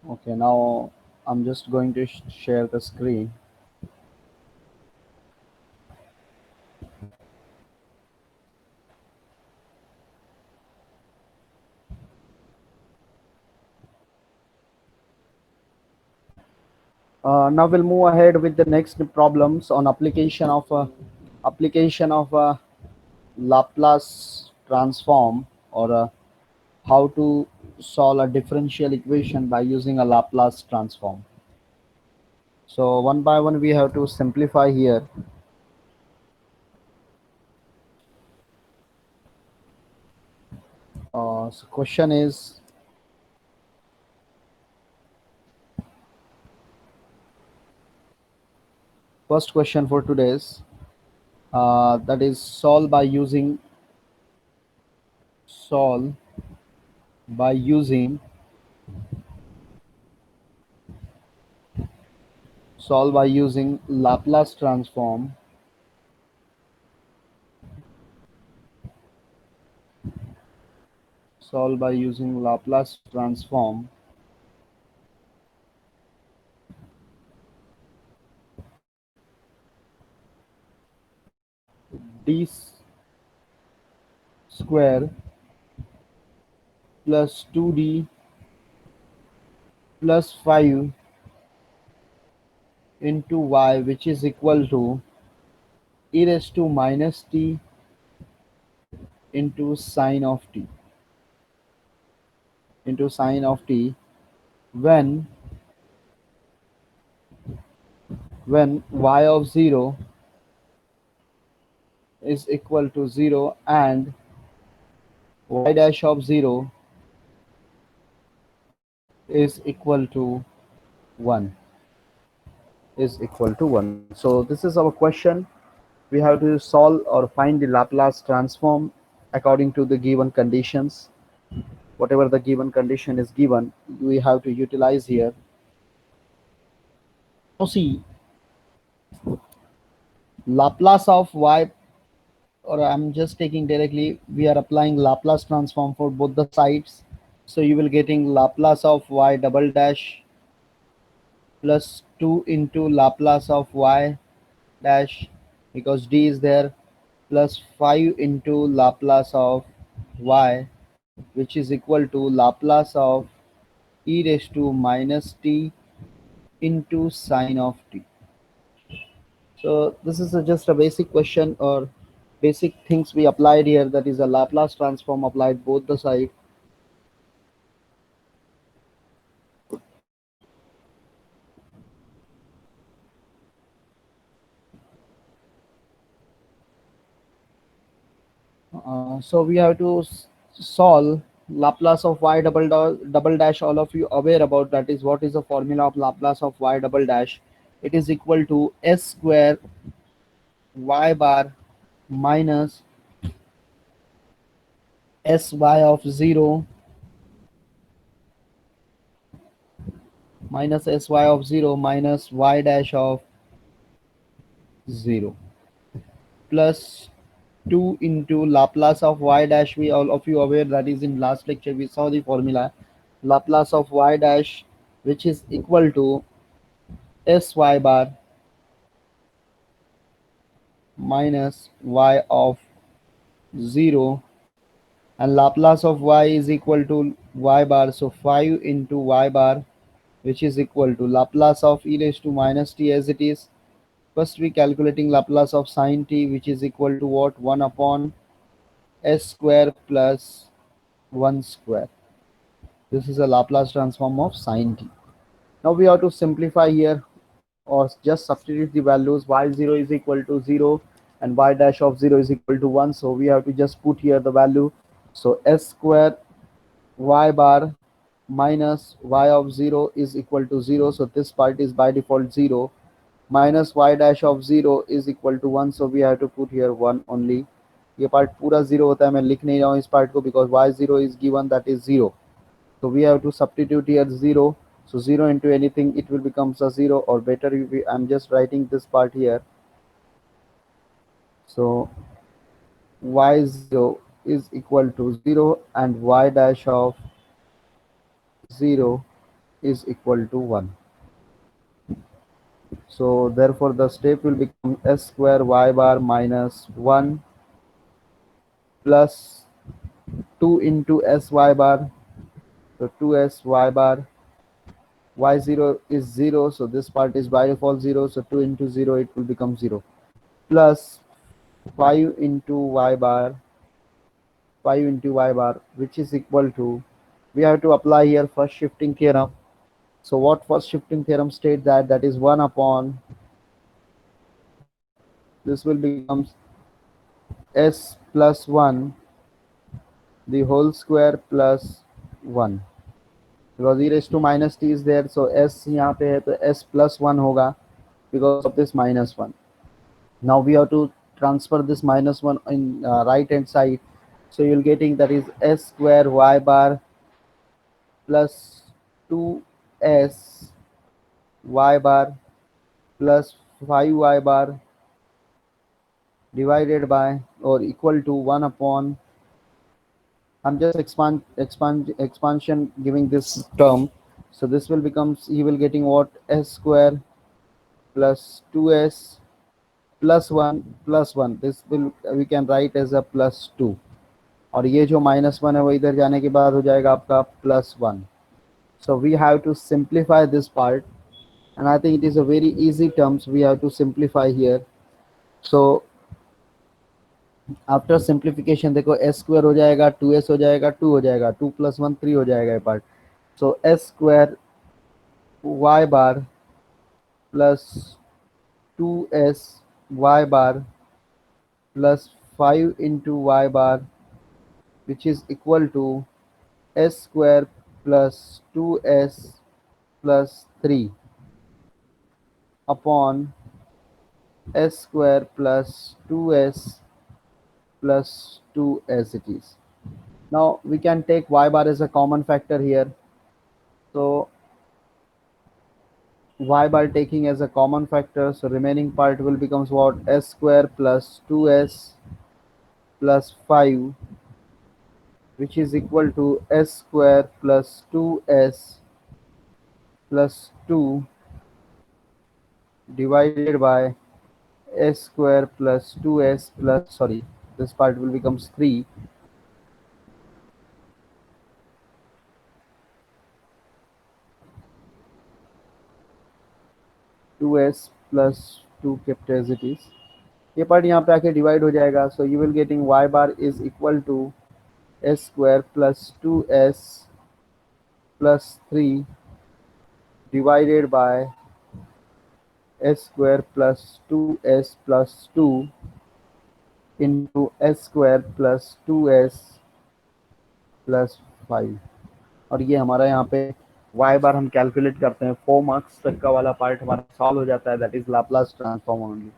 Okay, now I'm just going to share the screen. Now we'll move ahead with the next problems on application of a Laplace transform, or how to solve a differential equation by using a Laplace transform. So one by one we have to simplify here. So question is, first question for today's, that is solve by using solve by using Laplace transform. Solve by using Laplace transform d square plus 2d plus 5 into y, which is equal to e raised to minus t into sine of t when y of 0 is equal to 0 and y dash of 0 is equal to 1 So this is our question. We have to solve or find the Laplace transform according to the given conditions. Whatever the given condition is given, we have to utilize here. Now see, Laplace of y, or I'm just taking directly, we are applying Laplace transform for both the sides. So you will getting Laplace of y double dash plus 2 into Laplace of y dash, because d is there, plus 5 into Laplace of y, which is equal to Laplace of e raised to minus t into sine of t. So this is just a basic question or basic things we applied here, that is a Laplace transform applied both the side. So we have to solve Laplace of y double dash. All of you aware about that is what is the formula of Laplace of y double dash. It is equal to s square y bar minus sy of 0 minus sy of 0 minus y dash of 0 plus 2 into Laplace of y dash. We all of you aware that is in last lecture we saw the formula Laplace of y dash, which is equal to sy bar minus y of 0, and Laplace of y is equal to y bar, so 5 into y bar, which is equal to Laplace of e raised to minus t as it is. First we calculating Laplace of sine t, which is equal to what, 1 upon s square plus 1 square. This is a Laplace transform of sine t. Now we have to simplify here, or just substitute the values. Y0 is equal to 0 and y dash of 0 is equal to 1. So we have to just put here the value. So s square y bar minus y of 0 is equal to 0. So this part is by default 0, minus y dash of 0 is equal to 1. So we have to put here 1 only. ये part पूरा zero होता है, मैं लिख नहीं रहा हूँ इस पार्ट को because y0 is given, that is 0. So we have to substitute here 0. So 0 into anything, it will becomes a 0, or better I'm just writing this part here. So y0 is equal to 0 and y dash of 0 is equal to 1. So therefore the step will become s square y bar minus 1 plus 2 into sy bar. So 2s y bar, y0 is 0, so this part is by default 0, so 2 into 0 it will become 0, plus 5 into y bar, 5 into y bar, which is equal to, we have to apply here first shifting theorem. So what first shifting theorem states that is 1 upon, this will become s plus 1 the whole square plus 1, because e raised to minus t is there, so s यहाँ पे है तो s plus 1 होगा because of this minus 1. Now we have to transfer this minus 1 in right hand side, so you'll getting that is s square y bar plus 2s y bar plus 5y bar divided by or equal to 1 upon, I'm just expansion giving this term, so this will become, he will getting what, s square plus 2s plus 1, this will we can write as a plus 2, और ये जो -1 है वो इधर जाने के बाद हो जाएगा आपका +1. So we have to simplify this part, and I think it is a very easy terms we have to simplify here. So after simplification देखो एस स्क्वायर हो जाएगा, 2s हो जाएगा, 2 हो जाएगा, 2 + 1 3 हो जाएगा ये part. So s square Y bar plus 2s Y bar plus 5 into y bar, which is equal to s square plus 2s plus 3 upon s square plus 2s plus 2 as it is. Now we can take y bar as a common factor here. So y bar taking as a common factor, so remaining part will becomes what, s square plus 2s plus 5, which is equal to s square plus 2s plus 2 divided by s square plus 2s plus, sorry, this part will becomes 3, 2s plus 2 kept as it is. ये part यहाँ पे आके divide हो जाएगा, so you will getting y bar is equal to s square plus 2s plus 3 divided by s square plus 2s plus 2 into s square plus 2s plus 5. और ये हमारा यहाँ पे y बार हम कैलकुलेट करते हैं, 4 मार्क्स तक का वाला पार्ट हमारा सॉल्व हो जाता है, that is Laplace transform only.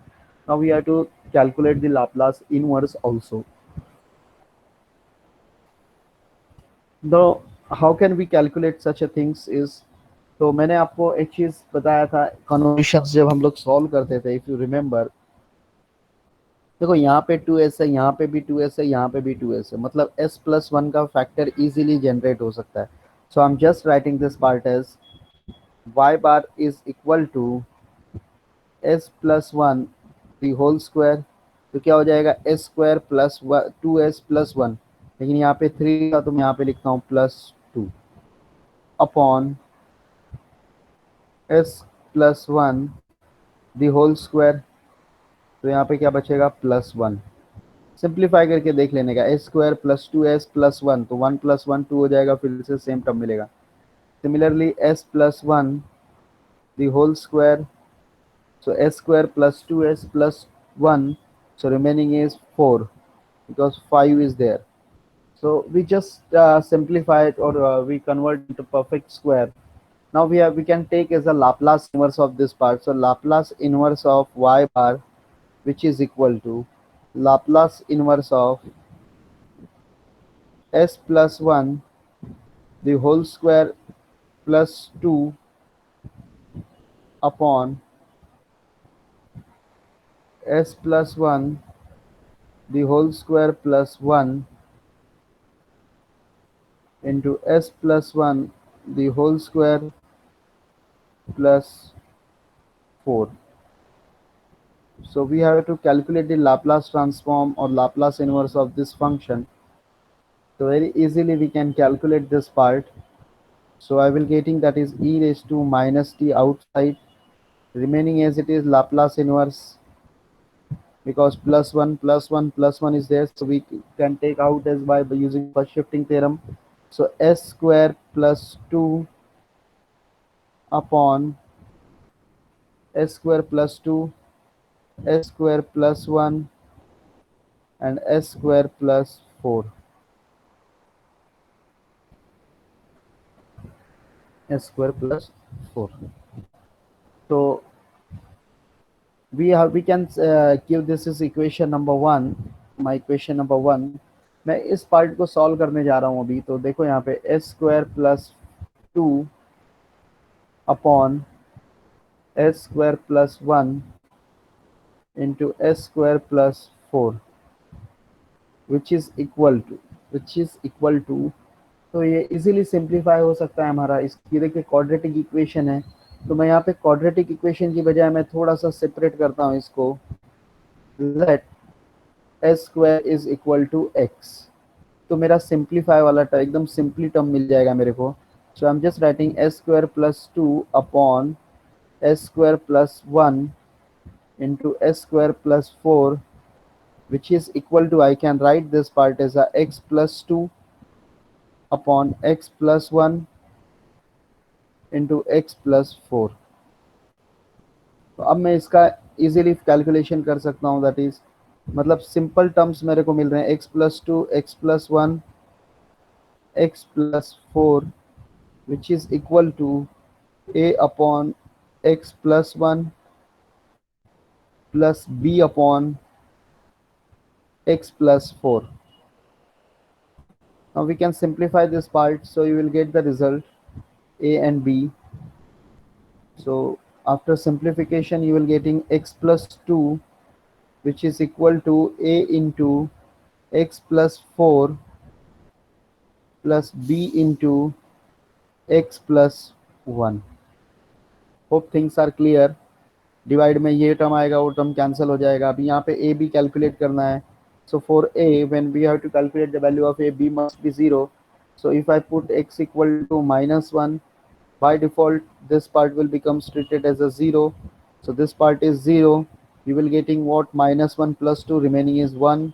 Now we have to calculate the Laplace inverse also. The how can we calculate such a things is, तो मैंने आपको एक चीज बताया था कन्वोल्यूशंस जब हम लोग सॉल्व करते थे, इफ यू रिमेम्बर, देखो यहाँ पे 2s है, यहाँ पे भी 2s है, यहाँ पे भी 2s है, मतलब s प्लस 1 का फैक्टर इजीली जनरेट हो सकता है. So I am just writing this part as y bar is equal to s plus 1 the whole square, तो क्या हो जाएगा s square plus 2s plus 1, लेकिन यहाँ पे 3 था तो मैं यहाँ पे लिखता हूँ plus 2 upon s plus 1 the whole square, तो यहाँ पे क्या बचेगा +1. सिंप्लीफाई करके देख लेने का, S square plus 2s plus 1, तो 1 + 1 2 हो जाएगा, फिर से सेम टर्म मिलेगा. सिमिलरली s plus 1 the whole square, so s square plus 2s plus 1, so remaining is 4 because 5 is there. So we just simplify it, or we convert into perfect square. Now we can take as a Laplace inverse of this part. So Laplace inverse of y bar, which is equal to Laplace inverse of s plus 1 the whole square plus 2 upon s plus 1 the whole square plus 1 into s plus 1 the whole square plus 4. So we have to calculate the Laplace transform or Laplace inverse of this function. So very easily we can calculate this part. So I will getting that is e raised to minus t outside, remaining as it is Laplace inverse, because plus 1 is there, so we can take out as by using first shifting theorem. So s square plus 2 upon s square plus 2, s square plus 1, and s square plus 4, s square plus 4. So we can give this is equation number 1, my equation number 1. मैं इस part को solve करने जा रहा हूँ अभी। तो देखो यहाँ पे S square plus 2 upon s square plus 1 into s square plus 4, which is equal to, तो ये इजीली सिंप्लीफाई हो सकता है हमारा। इसकी देखिए क्वाड्रेटिक इक्वेशन है, तो मैं यहाँ पे क्वाड्रेटिक इक्वेशन की बजाय मैं थोड़ा सा सेपरेट करता हूँ इसको। Let S square is equal to x, तो मेरा सिंप्लीफाई वाला एकदम सिंपली टर्म मिल जाएगा मेरे को। So I am just writing s square plus 2 upon s square plus 1 into s square plus 4, which is equal to, I can write this part as a x plus 2 upon x plus 1 into x plus 4. तो अब मैं इसका easily calculation कर सकता हूँ, that is मतलब simple terms मेरे को मिल रहे हैं x plus 2, x plus 1, x plus 4, which is equal to a upon x plus 1 plus b upon x plus 4. Now we can simplify this part, so you will get the result a and b. So after simplification you will getting x plus 2, which is equal to a into x plus 4 plus b into x plus 1. Hope things are clear. Divide में ये term आएगा, वो term cancel हो जाएगा। अभी यहाँ पे A B calculate करना है। So for a when we have to calculate the value of a b must be 0. So if I put x equal to -1, by default this part will become treated as a 0. So this part is 0. You will getting what? -1 plus 2, remaining is 1,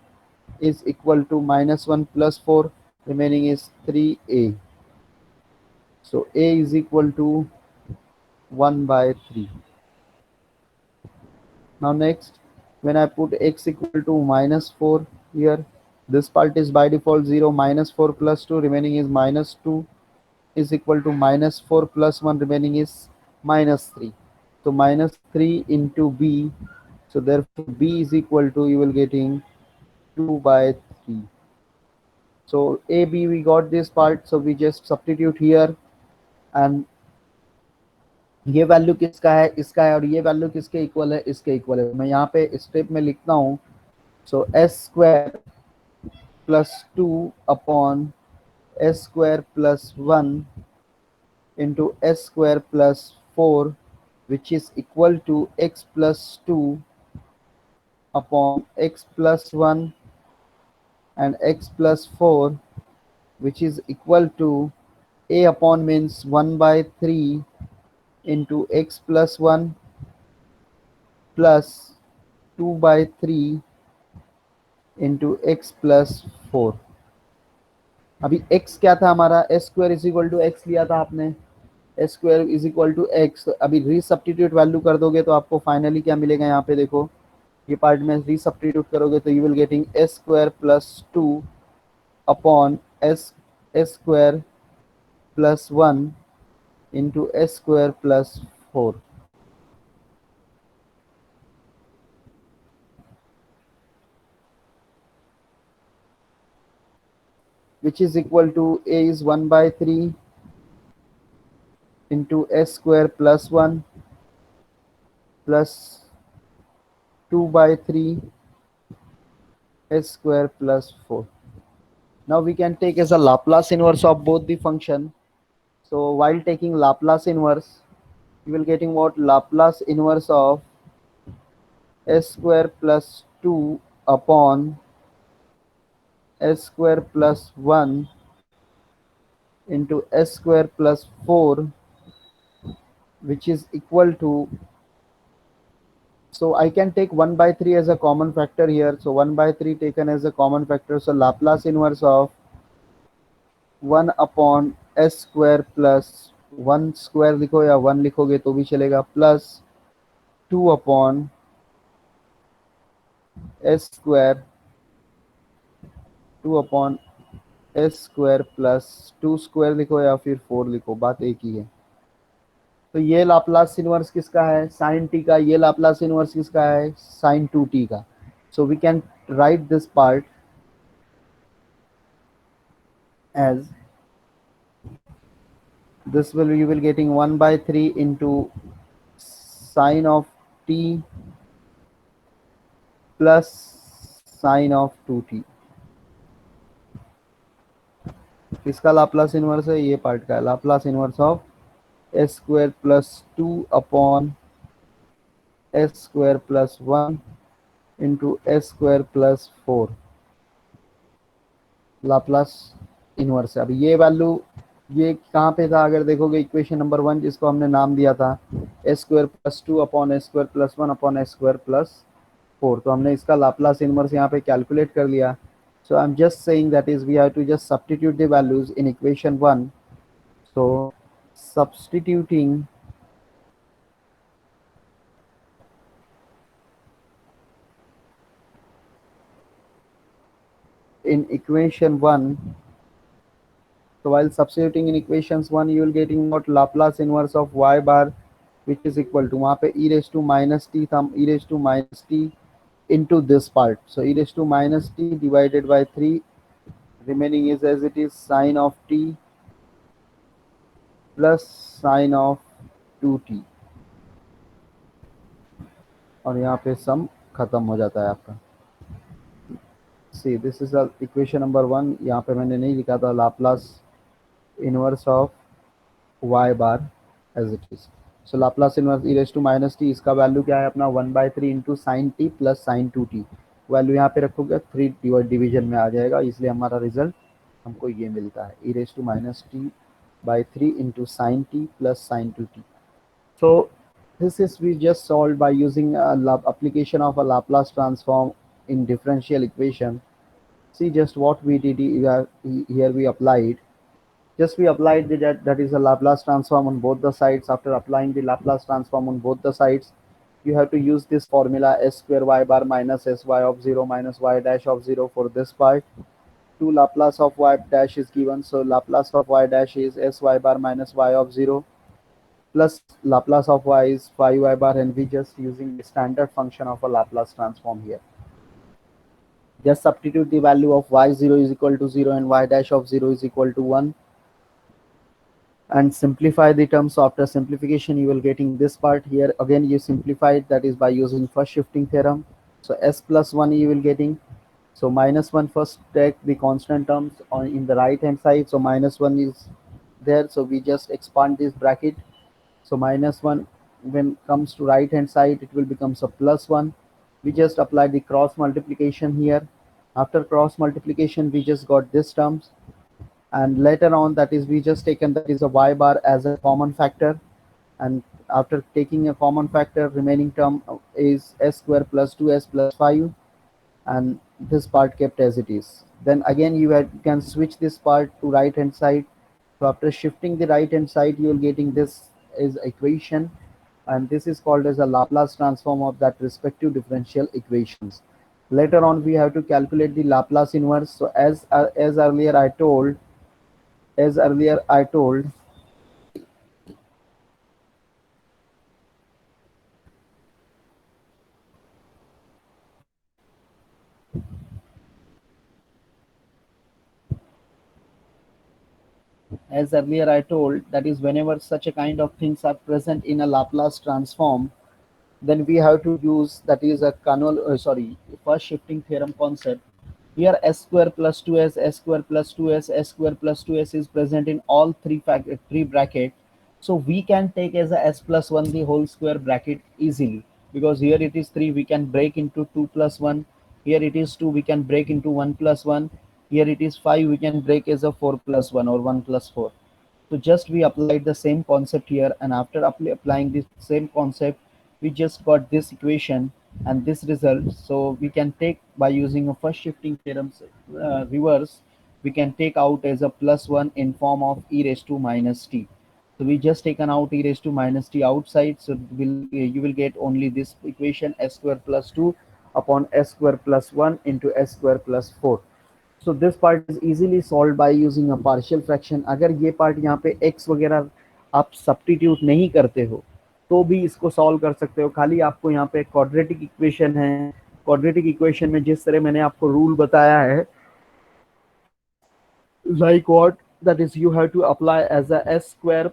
is equal to -1 plus 4, remaining is 3a. So a is equal to 1 by 3. Now next, when I put x equal to -4 here, this part is by default 0. -4 plus 2, remaining is -2, is equal to -4 plus 1, remaining is -3. So -3 into b. So therefore b is equal to, you will getting 2 by 3. So a b we got this part, so we just substitute here, and ये value किसका है? इसका है। और ये value किसके equal है? इसके इक्वल है। मैं यहाँ पे स्टेप में लिखता हूँ। So s square plus 2 upon s square plus 1 into s square plus 4, which is equal to x plus 2 upon x plus 1 and x plus 4, which is equal to a upon means 1 by 3 into x plus 1 plus 2 by 3 into x plus 4. अभी x क्या था हमारा? S square is equal to x लिया था आपने, s square is equal to x. तो अभी resubstitute value कर दोगे तो आपको फाइनली क्या मिलेगा? यहाँ पे देखो, ये पार्ट में रीसब्स्टिट्यूट करोगे तो you will getting S square plus 2 upon S S square plus 1 into s square plus 4, which is equal to a is 1 by 3 into s square plus 1 plus 2 by 3 s square plus 4. Now we can take as a Laplace inverse of both the function. So while taking Laplace inverse, You will getting what? Laplace inverse of s square plus 2 upon s square plus 1 into s square plus 4, which is equal to, so I can take 1 by 3 as a common factor here. So 1 by 3 taken as a common factor. So Laplace inverse of 1 upon s square plus 1 square लिखो या 1 लिखोगे तो भी चलेगा, plus 2 upon s square, 2 upon s square plus 2 square लिखो या फिर 4 लिखो, बात एक ही है। तो ये लाप्लास इनवर्स किसका है? साइन टी का। ये लाप्लास इनवर्स किसका है? साइन 2t का। So we can write this part as this will, you will getting 1 by 3 into sine of t plus sine of 2t। किसका लाप्लास इनवर्स है? ये पार्ट का Laplace inverse of S square plus 2 upon s square plus 1 into s square plus 4, Laplace inverse है। अब ये value ये कहाँ पे था? अगर देखोगे इक्वेशन नंबर 1 जिसको हमने नाम दिया था S square plus 2 upon s square plus 1 upon s square plus 4, तो हमने इसका लाप्लास इनवर्स यहाँ पे कैलकुलेट कर लिया। So I am just saying that is we have to just substitute the values in equation 1। So substituting in equation 1, so while substituting in equations 1 you will getting what? Laplace inverse of y bar, which is equal to, वहाँ पे e raised to minus t था, e raised to minus t into this part, so e raised to minus t divided by 3, remaining is as it is sine of t plus sine of 2t, और यहाँ पे सम खत्म हो जाता है आपका। See this is equation number 1, यहाँ पे मैंने नहीं लिखा था Laplace inverse of y bar as it is। So Laplace inverse e raised to minus t, इसका वैल्यू क्या है अपना? 1 by 3 into sine T plus sign 2t। Value यहाँ पे रखोगे 3 डिवीजन में आ जाएगा, इसलिए हमारा रिजल्ट हमको ये मिलता है e raised to minus t by 3 into sin t plus sin 2t। So this is we just solved by using application of a Laplace transform in differential equation. See just what we did here, we applied, just we applied that is a Laplace transform on both the sides. After applying the Laplace transform on both the sides, you have to use this formula s square y bar minus sy of 0 minus y dash of 0 for this part. 2 Laplace of y dash is given, so Laplace of y dash is sy bar minus y of 0 plus Laplace of y is 5y bar, and we just using the standard function of a Laplace transform here. Just substitute the value of y0 is equal to 0 and y dash of 0 is equal to 1 and simplify the terms. So after simplification you will getting this part here. Again you simplify it, that is by using first shifting theorem. So s plus 1 you will getting, so minus 1, first take the constant terms on in the right hand side, so minus 1 is there, so we just expand this bracket. So minus 1 when comes to right hand side it will becomes a plus 1. We just apply the cross multiplication here. After cross multiplication we just got this terms, and later on that is we just taken that is a y bar as a common factor, and after taking a common factor remaining term is s square plus 2s plus 5, and this part kept as it is. Then again you can switch this part to right hand side. So after shifting the right hand side you will getting this is equation, and this is called as a Laplace transform of that respective differential equations. Later on we have to calculate the Laplace inverse. So as earlier I told, that is whenever such a kind of things are present in a Laplace transform, then we have to use that is a first shifting theorem concept. Here s square plus 2s, s square plus 2s, s square plus 2s is present in all three brackets. So we can take as a s plus 1 the whole square bracket easily, because here it is 3, we can break into 2 plus 1, here it is 2, we can break into 1 plus 1, here it is 5, we can break as a 4 plus 1 or 1 plus 4. So just we applied the same concept here, and after applying this same concept, we just got this equation and this result. So we can take, by using a first shifting theorem reverse, we can take out as a plus 1 in form of e raised to minus t. So we just taken out e raised to minus t outside, so you will get only this equation, s square plus 2 upon s square plus 1 into s square plus 4. So this part is easily solve by using a partial fraction. अगर ये part यहाँ पे x वगैरह आप substitute नहीं करते हो तो भी इसको सॉल्व कर सकते हो. खाली आपको यहाँ पे क्वाड्रेटिक इक्वेशन है, क्वाड्रेटिक इक्वेशन में जिस तरह मैंने आपको रूल बताया है, like what, that is you have to apply as a s square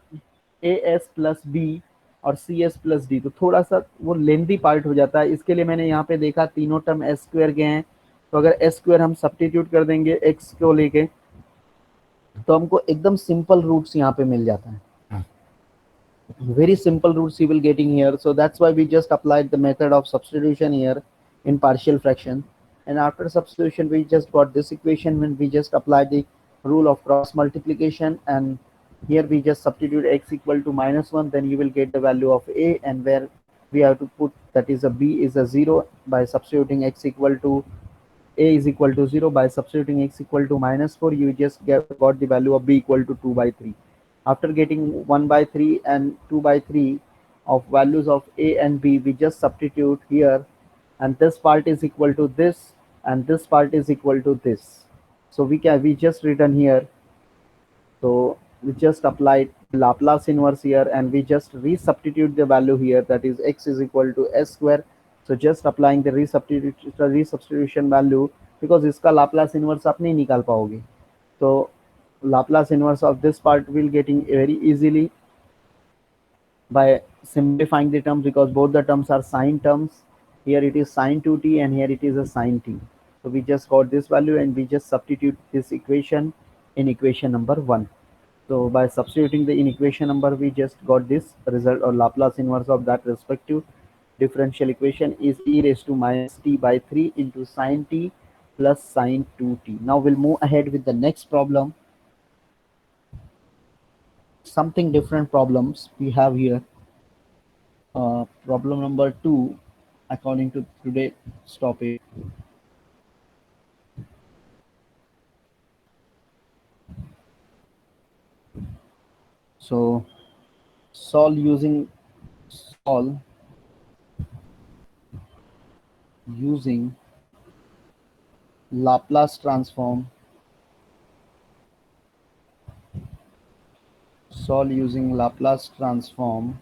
as plus b और सी एस प्लस डी. तो थोड़ा सा वो लेंथी पार्ट हो जाता है, इसके लिए मैंने यहाँ पे देखा तीनों टर्म एस स्क्वायर के हैं, तो अगर एस स्क्वायर हम सब्स्टिट्यूट कर देंगे एक्स को लेके तो हमको एकदम सिंपल रूट्स यहाँ पे मिल जाता है. Very simple roots you will getting here, so that's why we just applied the method of substitution here in partial fraction. And after substitution we just got this equation when we just applied the rule of cross multiplication, and here we just substitute x equal to minus 1, then you will get the value of a, and where we have to put, that is a b is a 0, by substituting x equal to a is equal to 0, by substituting x equal to minus 4, you just got the value of b equal to 2 by 3. After getting 1 by 3 and 2 by 3 of values of a and b, we just substitute here, and this part is equal to this and this part is equal to this. So we just written here, so we just applied Laplace inverse here, and we just resubstitute the value here, that is x is equal to s square. So just applying the resubstitution value, because इसका Laplace inverse आप नहीं निकाल पाओगे, तो Laplace inverse of this part will getting very easily by simplifying the terms, because both the terms are sine terms. Here it is sine 2t and here it is a sine t. So we just got this value and we just substitute this equation in equation number 1. So by substituting the in equation number, we just got this result, or Laplace inverse of that respective differential equation is e raised to minus t by 3 into sine t plus sine 2t. Now we'll move ahead with the next problem. Something different problems we have here. Problem number 2, according to today's topic. So solve using Laplace transform. Solve using Laplace transform,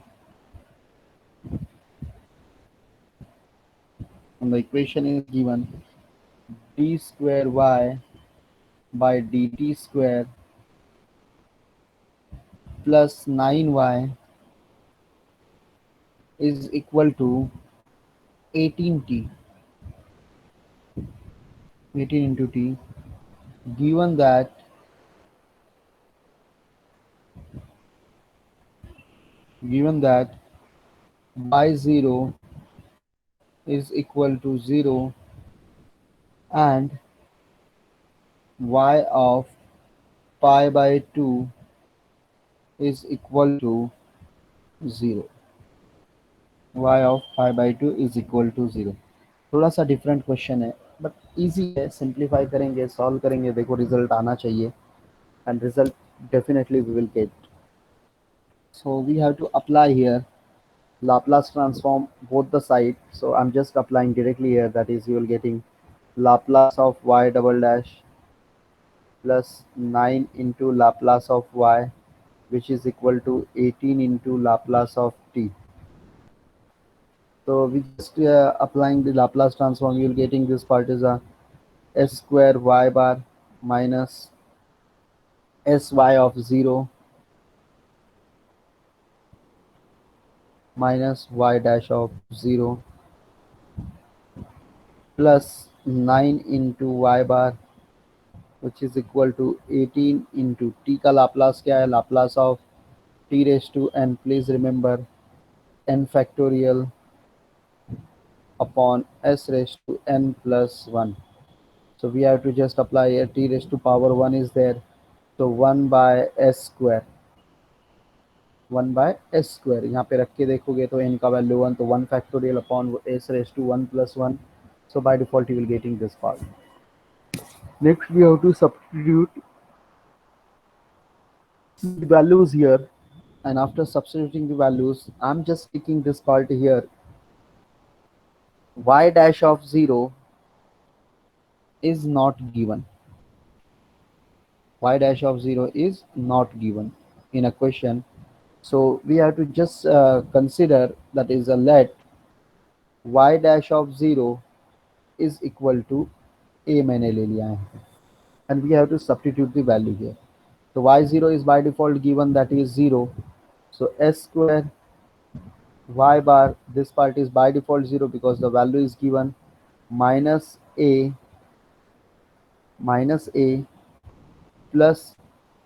and the equation is given d square y by dt square plus 9y is equal to 18t, 18 into t, given that y0 is equal to 0 and y of pi by 2 is equal to 0. y of pi by 2 is equal to 0. थोड़ा सा different question है but easy है, simplify करेंगे, solve करेंगे, देखो result आना चाहिए, and result definitely we will get. So we have to apply here Laplace transform both the sides. So I'm just applying directly here, that is you will getting Laplace of y double dash plus 9 into Laplace of y, which is equal to 18 into Laplace of t. So we just applying the Laplace transform, you're getting this part is a s square y bar minus sy of 0 minus y dash of 0 plus 9 into y bar, which is equal to 18 into t का Laplace क्या है, Laplace of t raised to n. Please remember n factorial upon s raised to n plus 1. So we have to just apply a t raised to power 1 is there. So 1 by s square, 1 by s square यहाँ पे रख के देखोगे तो n का value 1, तो 1 factorial upon s raised to 1 plus 1. So by default you will getting this part. Next we have to substitute the values here, and after substituting the values I'm just taking this part here. Y dash of 0 is not given. Y dash of 0 is not given in a question. So we have to just consider that is a let y dash of 0 is equal to a मैंने ले लिया है, and we have to substitute the value here. So y0 is by default given, that is 0. So s square y bar, this part is by default 0 because the value is given, minus a plus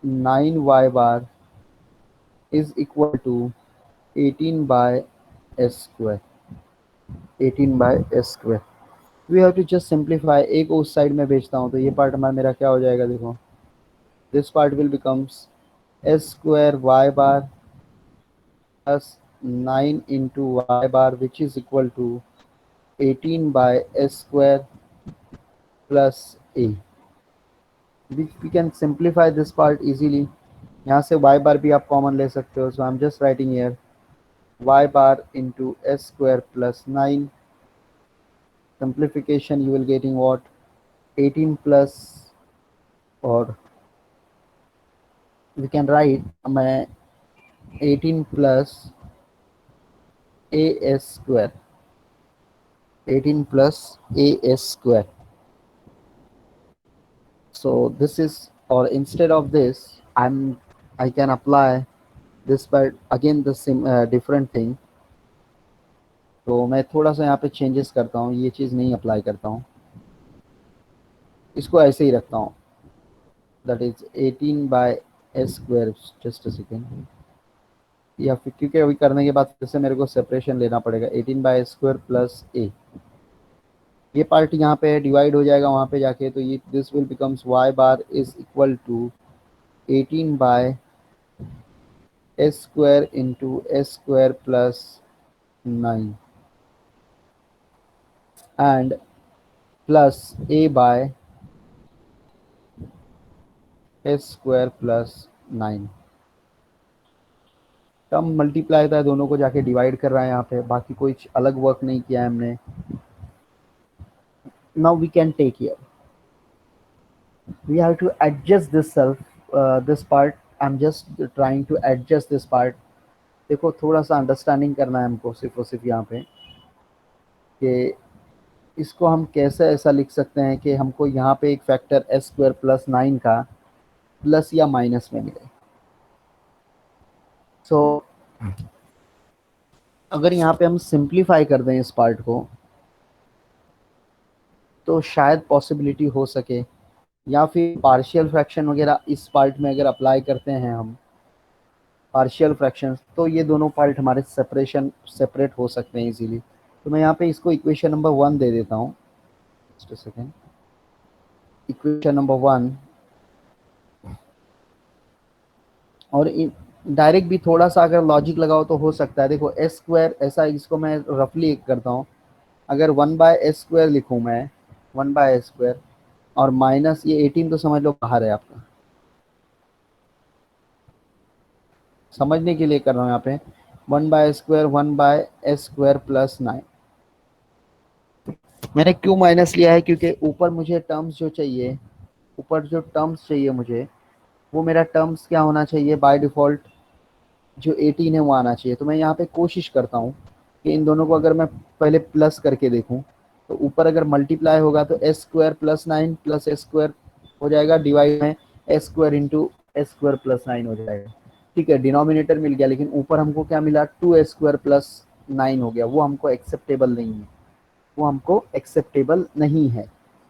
9y bar is equal to 18 by s square. 18 by s square. We have to just simplify. एक उस side में भेजता हूँ तो ये part हमारा मेरा क्या हो जाएगा, देखो this part will becomes s square y bar plus 9 into y bar, which is equal to 18 by s square plus a. We can simplify this part easily. यहाँ से y bar भी आप कॉमन ले सकते हो. So I'm just writing here y bar into s square plus 9. Simplification, you will getting what, 18 plus, or we can write 18 plus as square, 18 plus as square. So this is, or instead of this I can apply this part again, the same different thing. तो मैं थोड़ा सा यहाँ पे changes करता हूँ, ये चीज़ नहीं अप्लाई करता हूँ, इसको ऐसे ही रखता हूँ, that is 18 by s square. Just a second, या फिर क्योंकि अभी करने के बाद फिर से मेरे को सेपरेशन लेना पड़ेगा. 18 by s square plus a, ये पार्ट यहाँ पे डिवाइड हो जाएगा वहाँ पे जाके, तो ये this will becomes y bar is equal to 18 by s square into s square plus 9 and plus a by s square plus 9. Term multiply होता है, दोनों को जाके डिवाइड कर रहा है यहाँ पे, बाकी कोई अलग वर्क नहीं किया है हमने. Now we can take here, we have to adjust this this part. I'm just trying to adjust this part. देखो थोड़ा सा अंडरस्टैंडिंग करना है हमको सिर्फ और सिर्फ यहाँ पे, कि इसको हम कैसे ऐसा लिख सकते हैं कि हमको यहाँ पे एक फैक्टर s स्क्वायर प्लस 9 का प्लस या माइनस में मिले. सो अगर यहाँ पे हम सिंप्लीफाई कर दें इस पार्ट को तो शायद पॉसिबिलिटी हो सके, या फिर पार्शियल फ्रैक्शन वगैरह इस पार्ट में अगर अप्लाई करते हैं हम पार्शियल फ्रैक्शंस, तो ये दोनों पार्ट हमारे सेपरेट हो सकते हैं इजीली. तो मैं यहाँ पे इसको इक्वेशन नंबर 1 दे देता हूँ. Just a second, equation number 1, और डायरेक्ट भी थोड़ा सा अगर लॉजिक लगाओ तो हो सकता है. देखो एस स्क्वायर, ऐसा इसको मैं रफली करता हूँ, अगर 1 बाय एस स्क्वायर लिखूँ मैं, 1 बाय एस स्क्वायर, और माइनस ये 18 तो समझ लो बाहर है आपका, समझने के लिए कर रहा हूँ यहाँ पे. 1 bye square, 1 by S square plus 9. मैंने क्यों माइनस लिया है, क्योंकि ऊपर मुझे टर्म्स जो चाहिए, ऊपर जो टर्म्स चाहिए मुझे, वो मेरा टर्म्स क्या होना चाहिए, बाय डिफ़ॉल्ट जो 18 है वो आना चाहिए. तो मैं यहाँ पे कोशिश करता हूँ कि इन दोनों को अगर मैं पहले प्लस करके देखूँ, तो ऊपर अगर मल्टीप्लाई होगा तो S square plus 9 plus s square हो जाएगा, डिवाइड में S square into s square plus 9 हो जाएगा. ठीक है, डिनोमिनेटर मिल गया, लेकिन ऊपर हमको क्या मिला, 2 एस स्क्वायर प्लस 9 हो गया. वो हमको एक्सेप्टेबल नहीं है, वो हमको एक्सेप्टेबल नहीं है.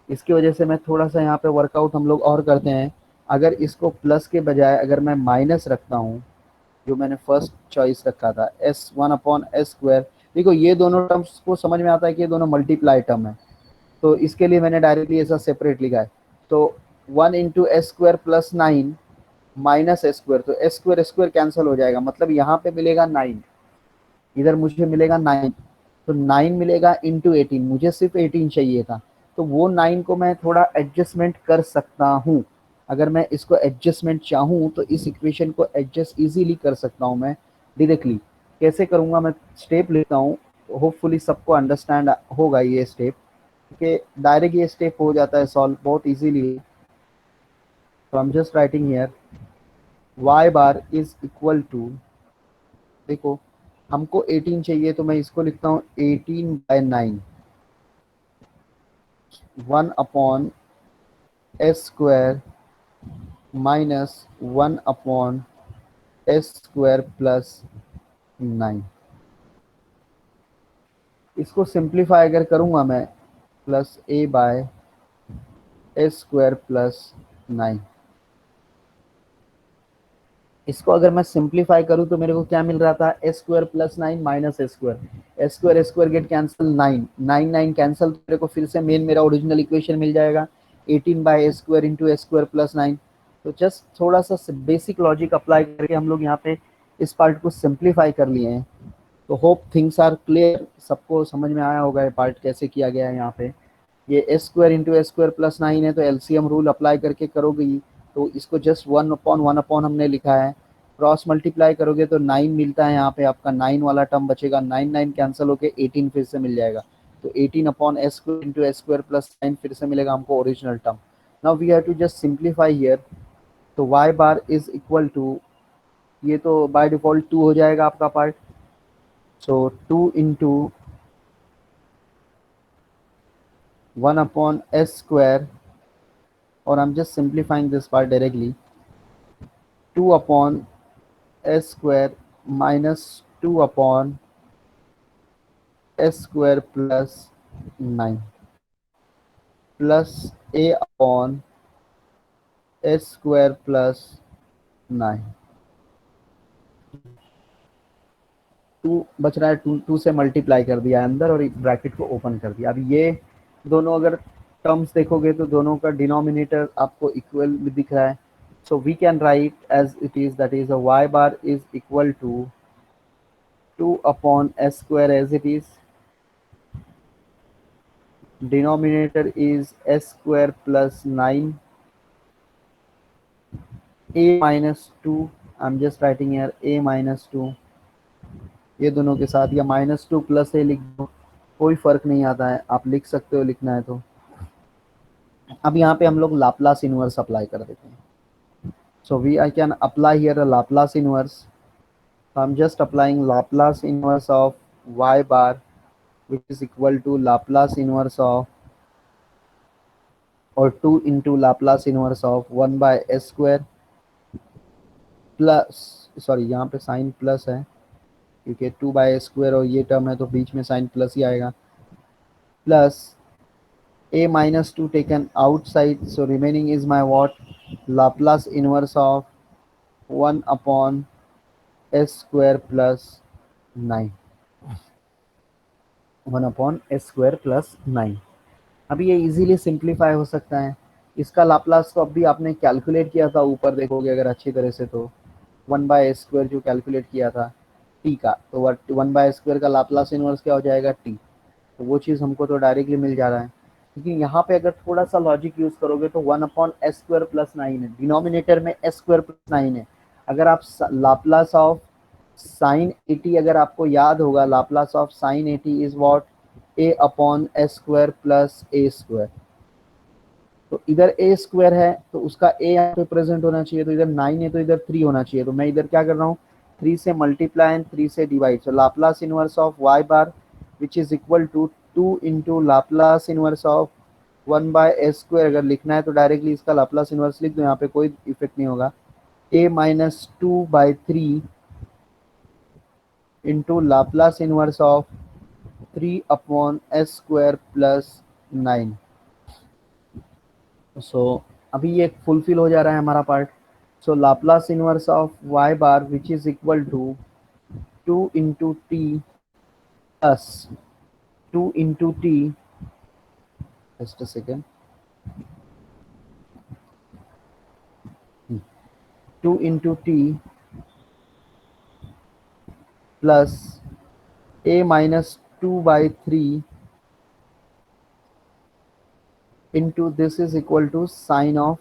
इसकी वजह से मैं थोड़ा सा यहाँ पे वर्कआउट हम लोग और करते हैं. अगर इसको प्लस के बजाय अगर मैं माइनस रखता हूँ जो मैंने फर्स्ट चॉइस रखा था, S one upon s square. देखो ये दोनों टर्म्स को समझ में आता है कि ये दोनों मल्टीप्लाई टर्म है, तो इसके लिए मैंने डायरेक्टली ऐसा सेपरेट लिखा है। तो 1 × s² plus 9 minus S square, तो एस स्क्वायर कैंसिल हो जाएगा, मतलब यहाँ पे मिलेगा 9, इधर मुझे मिलेगा 9, तो 9 मिलेगा इंटू 18, मुझे सिर्फ 18 चाहिए था, तो वो 9 को मैं थोड़ा एडजस्टमेंट कर सकता हूँ। अगर मैं इसको एडजस्टमेंट चाहूँ तो इस इक्वेशन को एडजस्ट इजीली कर सकता हूँ मैं डायरेक्टली। कैसे करूँगा, मैं स्टेप लेता हूँ, होपफुली सबको अंडरस्टैंड होगा ये स्टेप, कि डायरेक्ट ये स्टेप हो जाता है सॉल्व बहुत इजीली। तो I am just writing here y bar is equal to, देखो हमको 18 चाहिए तो मैं इसको लिखता हूँ 18/9, 1/s² माइनस 1/s² प्लस 9। इसको सिंप्लीफाई अगर करूँगा मैं, प्लस a/s² प्लस 9, इसको अगर मैं सिंप्लीफाई करूँ तो मेरे को क्या मिल रहा था, s² plus 9 minus s² get cancel, 9 cancel, तो मेरे को फिर से मेन मेरा ओरिजिनल इक्वेशन मिल जाएगा 18/s² इंटू s² प्लस 9। तो जस्ट थोड़ा सा बेसिक लॉजिक अप्लाई करके हम लोग यहाँ पे इस पार्ट को सिंप्लीफाई कर लिए हैं। तो होप थिंग्स आर क्लियर, सबको समझ में आया होगा ये पार्ट कैसे किया गया है। यहाँ पे ये s² इंटू s² प्लस 9 है, तो एलसीएम रूल अप्लाई करके करोगे ही, तो इसको जस्ट 1/1 हमने लिखा है, क्रॉस मल्टीप्लाई करोगे तो 9 मिलता है, यहाँ पे आपका 9 वाला टर्म बचेगा, 9 कैंसिल होके 18 फिर से मिल जाएगा, तो 18/s² इंटू s² प्लस 9 फिर से मिलेगा हमको original term. Now we have to just simplify here, तो y bar is equal to, ये तो बाय डिफॉल्ट 2 हो जाएगा आपका पार्ट, सो 2 इंटू 1/s², और I'm just simplifying this part directly, 2/s² minus 2/s² plus 9 plus a/s² plus 9, 2 बच रहा है, 2 से मल्टीप्लाई कर दिया अंदर और ब्रैकेट को ओपन कर दिया। अब ये दोनों अगर टर्म्स देखोगे तो दोनों का डिनोमिनेटर आपको इक्वल दिख रहा है, so we can write as it is, that is a y bar is equal to 2/s² as it is, denominator is s² plus 9, a minus 2, I'm just writing here a minus 2, ये दोनों के साथ, या -2 plus ए लिख दो, कोई फर्क नहीं आता है, आप लिख सकते हो लिखना है तो। अब यहाँ पे हम लोग लाप्लास इनवर्स अप्लाई कर देते हैं, so we I can apply here a Laplace inverse, so I'm just applying Laplace inverse of y bar, which is equal to Laplace inverse of, और 2 into Laplace inverse of 1/s² plus, sorry यहाँ पे sign plus है क्योंकि 2/s² और ये term है तो बीच में साइन प्लस ही आएगा, plus a minus 2 taken outside, so remaining is my what, Laplace inverse of 1/s² plus 9, 1/s² plus 9। अभी ये इजीली सिंप्लीफाई हो सकता है, इसका लाप्लास तो अभी आपने कैलकुलेट किया था, ऊपर देखोगे अगर अच्छी तरह से तो 1/s² जो कैलकुलेट किया था टी का, तो 1/s² का लाप्लास इनवर्स क्या हो जाएगा, टी, तो वो चीज़ हमको तो डायरेक्टली मिल जा रहा है। लेकिन यहाँ पे अगर थोड़ा सा लॉजिक यूज करोगे तो 1/s² प्लस 9 है, डिनोमिनेटर में s² प्लस 9 है, अगर आप लाप्लास ऑफ साइन 80, अगर आपको याद होगा Laplace of sine 80 is what, a/s² plus a², तो इधर a² है तो उसका a यहाँ पे प्रेजेंट होना चाहिए, तो इधर 9 है तो इधर 3 होना चाहिए, तो मैं इधर क्या कर रहा हूँ, 3 से मल्टीप्लाई एंड 3 से divide, so Laplace inverse of y bar which is equal to 2 into Laplace inverse of 1/s², अगर लिखना है तो डायरेक्टली इसका लाप्लास इनवर्स लिख दो, यहाँ पे कोई इफेक्ट नहीं होगा, a-2/3 into Laplace inverse of 3/s² plus 9। सो अभी ये फुलफिल हो जा रहा है हमारा part, So Laplace inverse of y bar, which is equal to 2 into t plus 2 into t, just a second, 2 into t plus a minus 2 by 3 into this is equal to sine of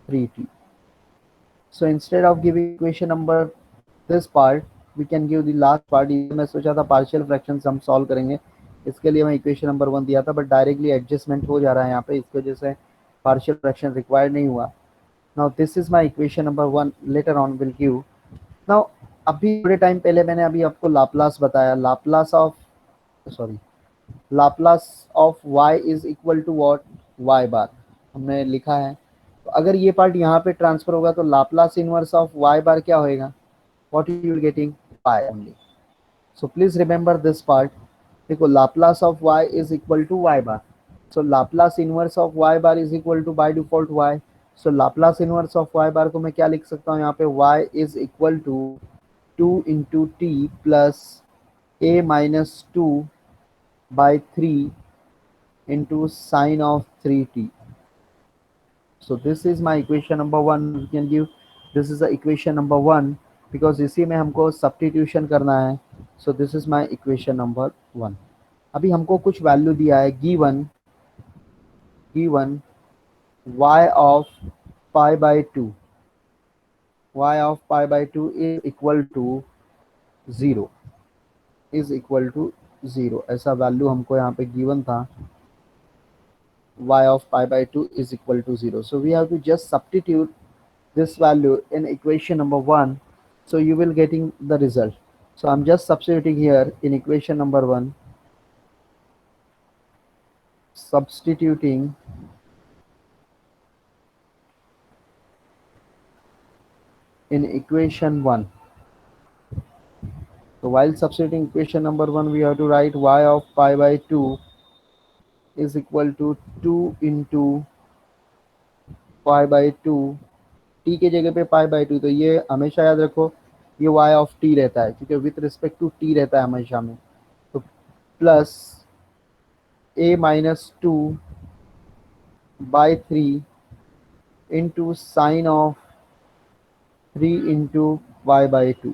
3t. So instead of giving equation number this part, we can give the last part. ये मैं सोचा था partial fractions हम solve करेंगे, इसके लिए मैं equation number 1 दिया था, but directly adjustment हो जा रहा है यहाँ पे, इसकी वजह से partial fraction required नहीं हुआ. Now this is my equation number 1. Later on will give. Now अभी थोड़े टाइम पहले मैंने अभी आपको लाप्लास बताया. Laplace of sorry Laplace of y is equal to what, y bar हमने लिखा है. तो अगर ये पार्ट यहाँ पे ट्रांसफर होगा तो Laplace inverse of y bar क्या होएगा, what you will getting, y only. So please remember this part. देखो Laplace of y is equal to y bar. So Laplace inverse of y bar is equal to by default y. So Laplace inverse of y bar को मैं क्या लिख सकता हूँ यहाँ पे, y is equal to 2 into t plus a minus 2 by 3 into sine of 3t. So this is my equation number 1. We can give this is the equation number 1 because इसी में हमको substitution करना है. So this is my equation number 1. अभी हमको कुछ value दिया है, given y of pi by 2, y of pi by 2 is equal to 0, is equal to 0. ऐसा वैल्यू हमको यहाँ पे given था, y of pi by 2 is equal to 0. So we have to just substitute this value in equation number 1. So you will getting the result. So I'm just substituting here in equation number 1, substituting in equation 1. So while substituting equation number 1, we have to write y of pi by 2 is equal to 2 into pi by 2, t के जगह पे pi by 2. तो ये हमेशा याद रखो ये y of t रहता है क्योंकि विथ रिस्पेक्ट टू t रहता है हमेशा में. तो plus a minus 2 by 3 into sine of 3 into y by 2.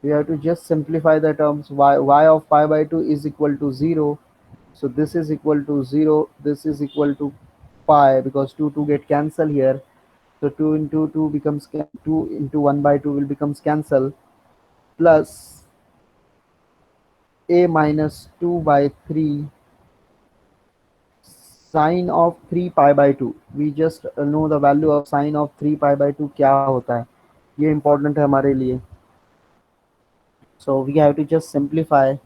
We have to just simplify the terms. Y of pi by 2 is equal to 0. So this is equal to 0. This is equal to pi because 2 get cancel here. So 2 into 2 becomes 2 into 1 by 2 will becomes cancel, plus a minus 2 by 3 sine of 3 pi by 2. We just know the value of sine of 3 pi by 2 क्या होता है, ये important है हमारे लिए. So we have to just simplify.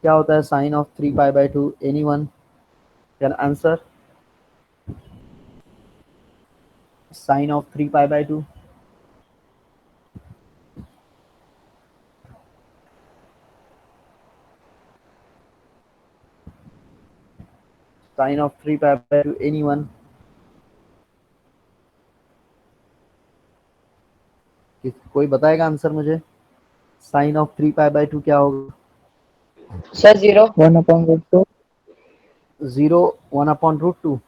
क्या होता है sine of 3 pi by 2? Anyone can answer? Sine of 3 pi by 2. Sine of 3 pi by 2. Anyone? कोई बताएगा आंसर मुझे? Sine of 3 pi by 2 क्या होगा? Sir 0 1/√2. 0 1/√2.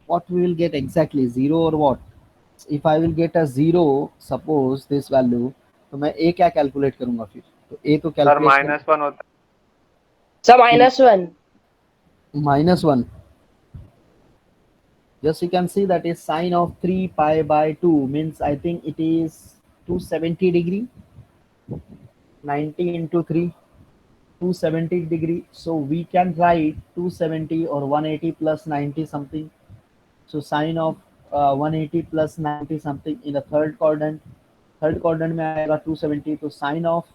What we will get exactly, 0 or what? If I will get a 0, suppose this value, तो मैं a क्या calculate करूंगा फिर? तो a तो सर कैलकुलेट -1 होता है. Sir -1. -1. Just you can see that is sine of 3 pi by 2 means I think it is 270 degree. 90 into 3, 270 degree. So we can write 270 or 180 plus 90 something. So sine of 180 plus 90 something in the third quadrant. Third quadrant में आएगा 270. तो sine of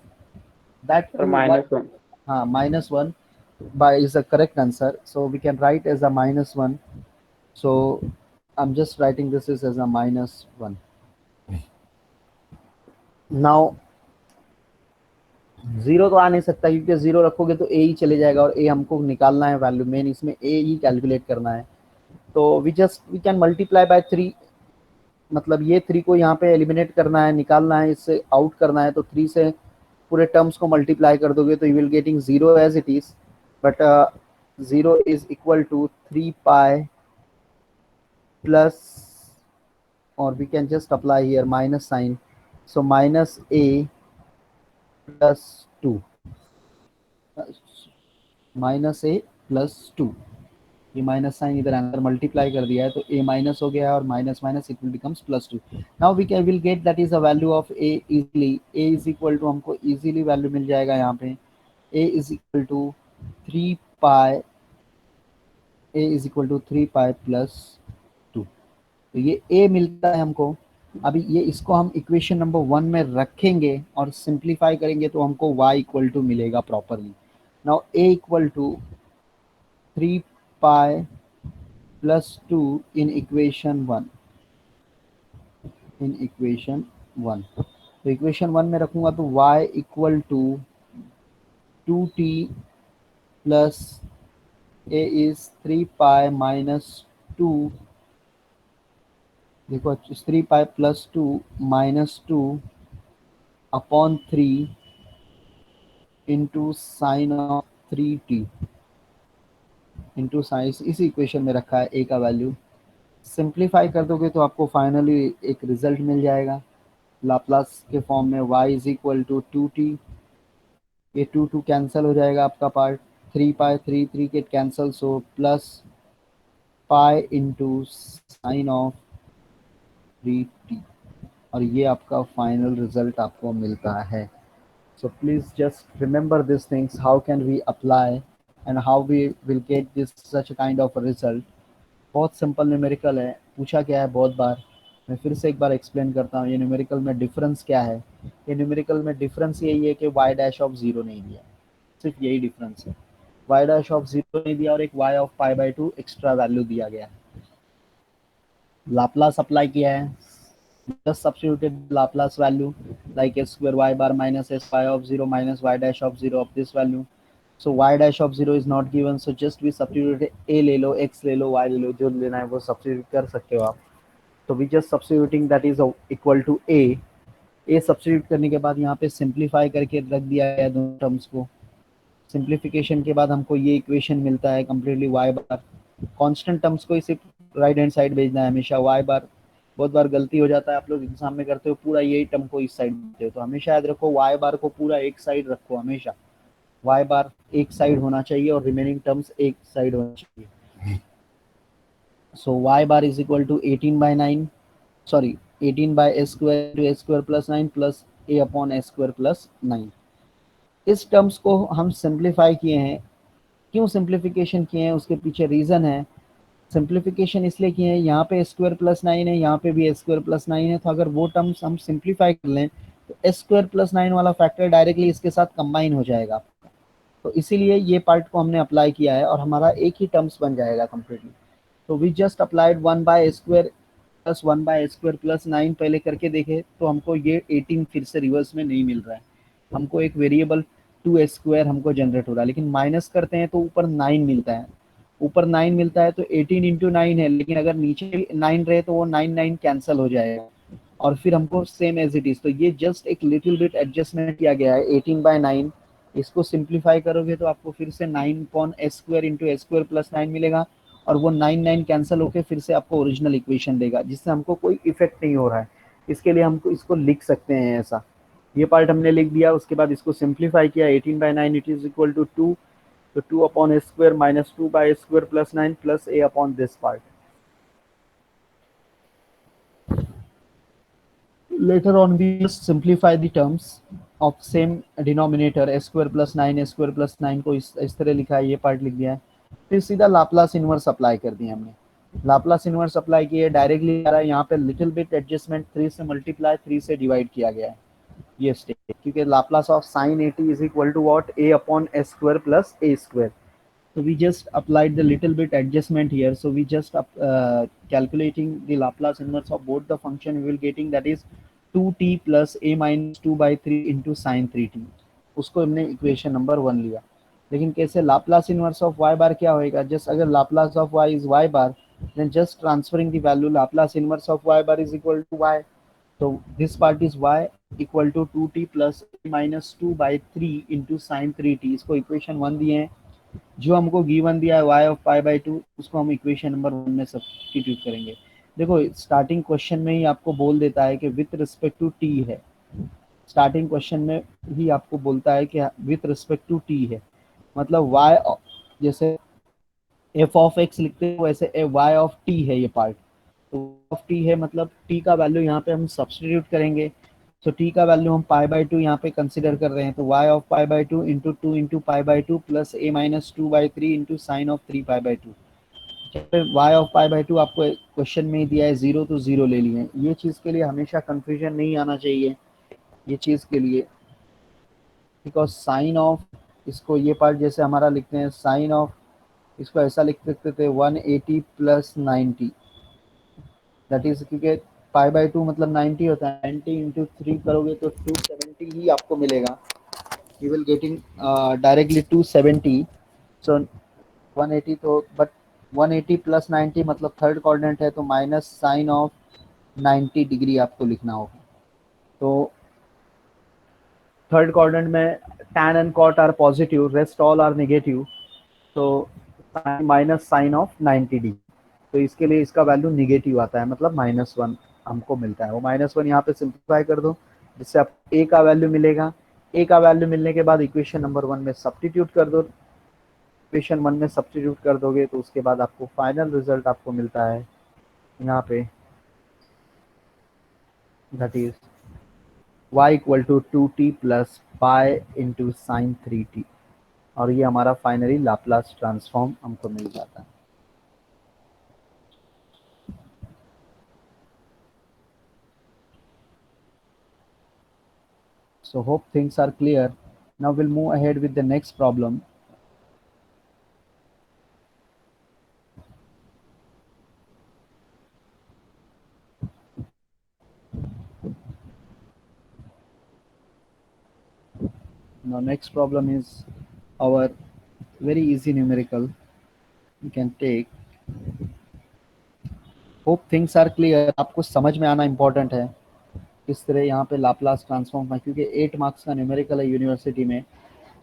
that sir -1. हाँ -1 by is the correct answer. So we can write as a -1. So I'm just writing this is as a -1. Now zero तो आ नहीं सकता क्योंकि zero रखोगे तो ए ही चले जाएगा और ए हमको निकालना है वैल्यू, मेन इसमें ए ही कैलकुलेट करना है। तो we can multiply by three, मतलब ये थ्री को यहाँ पे एलिमिनेट करना है, निकालना है, इससे आउट करना है, तो थ्री से पूरे टर्म्स को मल्टीप्लाई कर दोगे तो you will getting zero as it is, but zero is equal to three pi plus, और we can just apply here minus sine, so minus a plus two, minus a plus two, ये minus sine इधर अंदर multiply कर दिया है तो a minus हो गया है और minus minus it will becomes plus two. Now we can will get that is a value of a easily, a is equal to हमको इजीली वैल्यू मिल जाएगा यहाँ पे, a is equal to three pi, a is equal to three pi plus two, तो ये a मिलता है हमको। अभी ये इसको हम इक्वेशन नंबर वन में रखेंगे और सिंप्लीफाई करेंगे तो हमको y इक्वल टू मिलेगा properly. Now a equal to three pi plus two in equation one, in equation one, तो इक्वेशन वन में रखूंगा तो y equal to two t plus a is three pi minus two, देखो three pi plus two minus two upon three into sine of three t, into sine, इस equation में रखा है ए का वैल्यू। सिंप्लीफाई कर दोगे तो आपको फाइनली एक रिजल्ट मिल जाएगा लाप्लास के फॉर्म में, y is equal to two t, ये टू टू कैंसिल हो जाएगा आपका part, three pi three three के cancel, so plus pi into sine of three t, और ये आपका फाइनल रिजल्ट आपको मिलता है। So please just remember this things, how can we apply and how we will get this such kind of result. बहुत simple numerical है, पूछा गया है बहुत बार, मैं फिर से एक बार एक्सप्लेन करता हूँ ये न्यूमेरिकल में डिफरेंस क्या है। ये न्यूमेरिकल में डिफरेंस यही है कि वाई डैश ऑफ जीरो नहीं दिया, सिर्फ यही डिफरेंस है, वाई डैश ऑफ जीरो नहीं दिया और एक y of pi by two extra value दिया गया है। लाप्लास अप्लाई किया है, just substituted Laplace value like s square y bar minus s y of 0 minus y dash of 0 of this value. So y dash of 0 is not given, so just we substitute a ले लो, x ले लो, y ले लो, जो लेना है वो substitute कर सकते हो आप। तो we just substituting that is equal to a substitute करने के बाद यहाँ पे सिंप्लीफाई करके रख दिया है दोनों टर्म्स को। सिंप्लीफिकेशन के बाद हमको ये इक्वेशन मिलता है कम्प्लीटली y बार, कांस्टेंट टर्म्स को सिर्फ राइट हैंड साइड भेजना है हमेशा, y बार, बहुत बार गलती हो जाता है आप लोग एग्जाम में करते हो पूरा यही टर्म को इस साइड देते हो, तो हमेशा याद रखो y बार को पूरा एक साइड रखो, हमेशा y बार एक साइड होना चाहिए और रिमेनिंग टर्म्स एक साइड होना चाहिए। So y bar is equal to 18 by 9, sorry 18 by a square to a square plus 9 plus a upon a square plus 9। इस टर्म्स को हम सिंप्लीफाई किए हैं, क्यों सिंप्लीफिकेशन किए हैं उसके पीछे रीज़न है। सिंप्लीफिकेशन इसलिए किए हैं, यहाँ पे स्क्वायर प्लस नाइन है, यहाँ पे भी स्क्वायर प्लस नाइन है, तो अगर वो टर्म्स हम सिंप्लीफाई कर लें तो स्क्वायर प्लस नाइन वाला फैक्टर डायरेक्टली इसके साथ कंबाइन हो जाएगा, तो इसीलिए ये पार्ट को हमने अप्लाई किया है और हमारा एक ही टर्म्स बन जाएगा कम्प्लीटली। तो we just applied one by square plus one by square plus nine पहले करके देखे तो हमको ये 18 फिर से रिवर्स में नहीं मिल रहा है, हमको एक वेरिएबल टू स्क्वायर हमको जनरेट हो रहा है, लेकिन माइनस करते हैं तो ऊपर नाइन मिलता है, ऊपर नाइन मिलता है तो 18 इंटू नाइन है, लेकिन अगर नीचे नाइन रहे तो वो नाइन नाइन कैंसिल हो जाएगा और फिर हमको सेम एज इट इज, तो ये जस्ट एक लिटिल बिट एडजस्टमेंट किया गया है 18 बाय नाइन। इसको सिंप्लीफाई करोगे तो आपको फिर से nine upon s square into s square plus nine मिलेगा और वो नाइन नाइन कैंसिल होकर फिर से आपको ओरिजिनल इक्वेशन देगा जिससे हमको कोई इफेक्ट नहीं हो रहा है। इसके लिए हमको इसको लिख सकते हैं ऐसा, ये पार्ट हमने लिख दिया, उसके बाद इसको सिंप्लीफाई किया 18 by nine it is equal to two, तो two upon a square minus two by square plus nine plus a upon this part. Later on we just simplify the terms of same denominator s square plus 9 s square plus 9 को इस तरह लिखा है, ये part लिख दिया है, फिर सीधा लाप्लास इनवर्स अप्लाई कर दिया हमने। लाप्लास इनवर्स अप्लाई किए डायरेक्टली आ रहा है, यहाँ पे लिटिल बिट एडजस्टमेंट 3 से मल्टीप्लाई 3 से डिवाइड किया गया है ये स्टेप, क्योंकि Laplace of sine 80 is equal to what a upon s square plus a square. So we just applied the little bit adjustment here. So we just calculating the Laplace inverse of both the function, we will getting that is 2t plus a minus 2 by 3 into sine 3t. उसको हमने equation number 1 लिया। लेकिन कैसे Laplace inverse of y bar क्या होएगा, just अगर Laplace of y is y bar, then just transferring the value Laplace inverse of y bar is equal to y. तो this part is y equal to 2t plus minus 2/3 into sine 3t, इसको equation 1 दिए हैं। जो हमको given दिया है y of pi by 2, उसको हम इक्वेशन नंबर 1 में सब्स्टिट्यूट करेंगे। देखो स्टार्टिंग क्वेश्चन में ही आपको बोल देता है कि विथ रिस्पेक्ट टू t है, स्टार्टिंग क्वेश्चन में ही आपको बोलता है कि विथ रिस्पेक्ट टू t है, मतलब y जैसे एफ ऑफ एक्स लिखते हैं वैसे वाई ऑफ टी है ये पार्ट। तो ऑफ टी है मतलब टी का वैल्यू यहाँ पे हम सब्सटीट्यूट करेंगे। तो टी का वैल्यू हम पाई बाई 2 यहाँ पे कंसिडर कर रहे हैं, तो y of pi by 2 into 2 into pi by 2 plus a minus 2/3 into sine of 3 pi by 2। Y of pi by 2 आपको क्वेश्चन में ही दिया है 0, तो 0 ले लिए। ये चीज़ के लिए हमेशा कंफ्यूजन नहीं आना चाहिए ये चीज़ के लिए, बिकॉज साइन ऑफ, इसको ये पार्ट जैसे हमारा लिखते हैं साइन ऑफ, इसको ऐसा लिख सकते थे 180 प्लस 90, दैट इज क्योंकि पाई बाई 2 मतलब 90 होता है, 90 इंटू 3 करोगे तो 270 ही आपको मिलेगा। You will getting directly 270। सो 180 तो बट 180 प्लस 90 मतलब थर्ड कोऑर्डिनेट है, तो माइनस साइन ऑफ 90 डिग्री आपको लिखना होगा। तो थर्ड कोऑर्डिनेट में tan and cot are positive, rest all are negative, तो माइनस साइन ऑफ 90 डिग्री, तो इसके लिए इसका वैल्यू निगेटिव आता है, मतलब -1 हमको मिलता है। वो -1 यहाँ पे सिंप्लीफाई कर दो, जिससे आप ए का वैल्यू मिलेगा। ए का वैल्यू मिलने के बाद इक्वेशन नंबर 1 में सब्स्टिट्यूट कर दो, इक्वेशन 1 में सब्स्टिट्यूट कर दोगे तो उसके बाद आपको फाइनल रिजल्ट आपको मिलता है यहाँ पे, that is y equal to 2t plus pi into sine 3t, और ये हमारा फाइनली लाप्लास ट्रांसफॉर्म हमको मिल जाता है। So hope things are clear. Now we'll move ahead with the next problem. Now next problem is our very easy numerical. You can take. Hope things are clear. आपको समझ में आना important है किस तरह यहाँ पे लाप्लास ट्रांसफॉर्म है, क्योंकि 8 मार्क्स का न्यूमेरिकल है यूनिवर्सिटी में।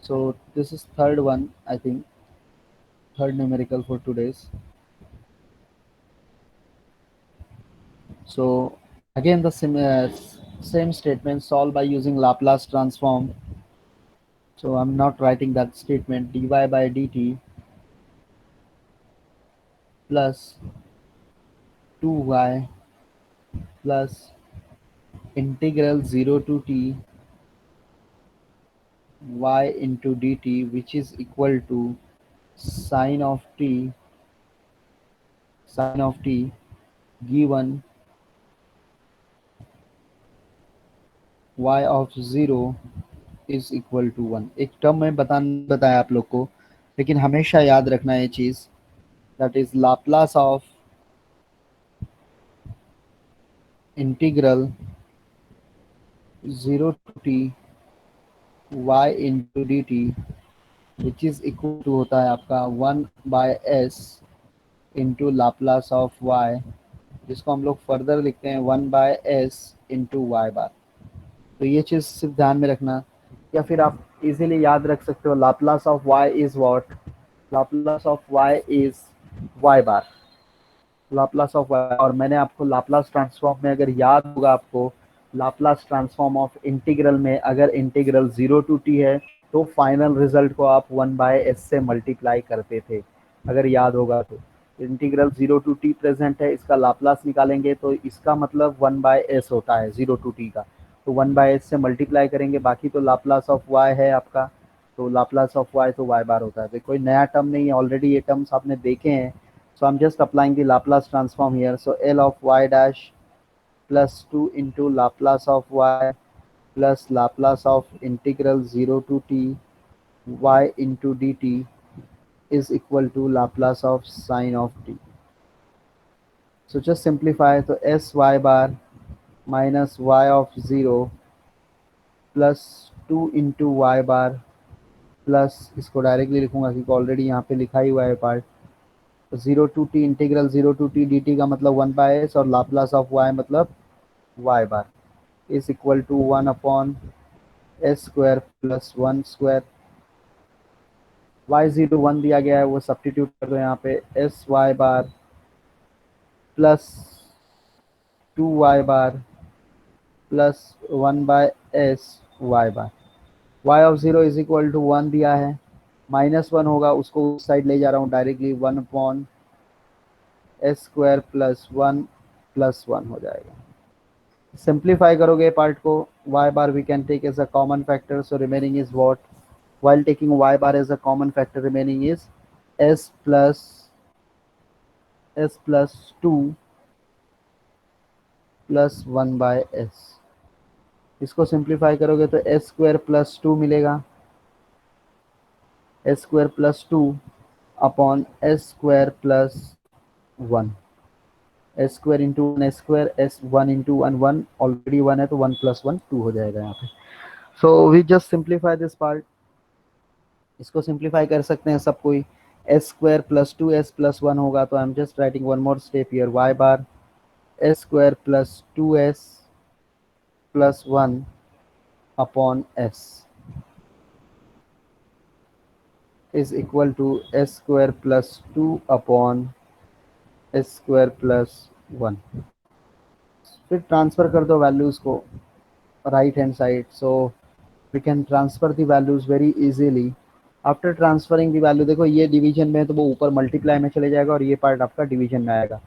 So this is third one, I think, third numerical for today's. So again the same statement, solve by using Laplace transform. So I'm not writing that statement. dy by dt plus 2y plus integral 0 to t y into dt, which is equal to sine of t given y of 0 is equal to 1। एक term में बताया आप लोग को, लेकिन हमेशा याद रखना ये चीज़, that is Laplace of integral 0 to t y into dt, which is equal to होता है आपका 1 by s into Laplace of y, जिसको हम लोग फर्दर लिखते हैं 1 by s into y बार। तो ये चीज़ सिर्फ ध्यान में रखना, या फिर आप इजीली याद रख सकते हो Laplace of y is what, Laplace of y is y bar, Laplace of y. और मैंने आपको लाप्लास ट्रांसफॉर्म में अगर याद होगा आपको, लाप्लास ट्रांसफॉर्म ऑफ इंटीग्रल में अगर इंटीग्रल 0 टू टी है तो फाइनल रिजल्ट को आप 1 बाय एस से मल्टीप्लाई करते थे, अगर याद होगा तो। इंटीग्रल 0 टू टी प्रेजेंट है, इसका लाप्लास निकालेंगे तो इसका मतलब 1 बाय एस होता है 0 टू टी का, तो 1 बाय एस से मल्टीप्लाई करेंगे, बाकी तो लाप्लास ऑफ वाई है आपका, तो लाप्लास ऑफ वाई तो वाई बार होता है। तो कोई नया टर्म नहीं है, ऑलरेडी ये टर्म्स आपने देखे हैं। So I'm just applying the Laplace transform here. So L of y dash plus 2 into Laplace of y plus Laplace of integral 0 to t y into dt is equal to Laplace of sine of t. So just simplify. So s y bar minus y of 0 plus into y bar plus, इसको directly लिखूंगा क्योंकि already यहाँ पे लिखा ही हुआ है part, 0 to t integral 0 to t dt का मतलब 1/s और लाप्लास ऑफ y मतलब y bar is equal to 1/s² plus 1² y01 दिया गया है वो सब्स्टिट्यूट कर दो यहाँ पे, s y bar plus 2y bar plus 1/s y of 0 is equal to 1 दिया है, -1 होगा उसको उस साइड ले जा रहा हूँ डायरेक्टली, 1/s² प्लस 1 प्लस 1 हो जाएगा। सिंप्लीफाई करोगे पार्ट को, y bar we can take as a common factor, so remaining is what, while taking y bar as a common factor remaining is s plus 2 plus 1/s। इसको simplify करोगे तो s² plus 2 मिलेगा, s² plus 2 upon s² plus 1, s² into 1 s², s1 into 1 already 1 है तो 1 plus 1 2 हो जाएगा यहाँ पे। So we just simplify this part, इसको सिंप्लीफाई कर सकते हैं सब कोई, s² प्लस 2s प्लस 1 होगा तो I am just writing one more step here, y bar s² plus 2s plus 1 upon s is equal to s² plus 2 upon s² plus 1। फिर transfer कर दो वैल्यूज़ को right hand side, so we can transfer the values very easily. After transferring the value, देखो ये division में है तो वो ऊपर मल्टीप्लाई में चले जाएगा और ये पार्ट आपका डिवीजन में आएगा,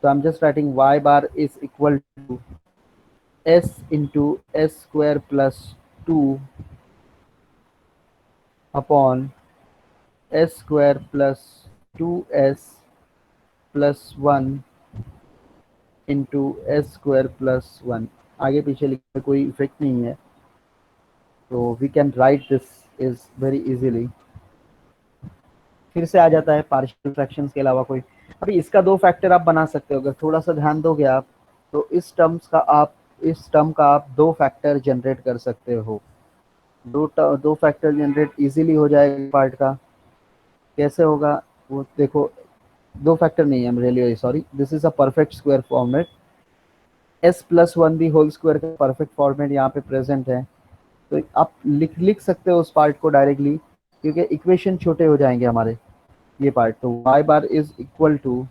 तो I am just writing y bar is equal to s into s² plus 2 upon s² plus 2s plus 1 into s² plus 1। आगे पीछे लिखने कोई इफेक्ट नहीं है, तो we can write this is very easily. फिर से आ जाता है पार्शियल फ्रैक्शंस के अलावा कोई, अभी इसका दो फैक्टर आप बना सकते हो, अगर थोड़ा सा ध्यान दोगे आप तो इस टर्म का आप दो फैक्टर जनरेट कर सकते हो, दो फैक्टर जनरेट इजीली हो जाएगा पार्ट का। कैसे होगा वो देखो, दो फैक्टर नहीं है, I am really sorry, this is a perfect square format, s plus 1 the whole square का परफेक्ट फॉर्मेट यहाँ पे प्रेजेंट है, तो आप लिख सकते हो उस पार्ट को डायरेक्टली क्योंकि इक्वेशन छोटे हो जाएंगे हमारे ये पार्ट, तो y bar is equal to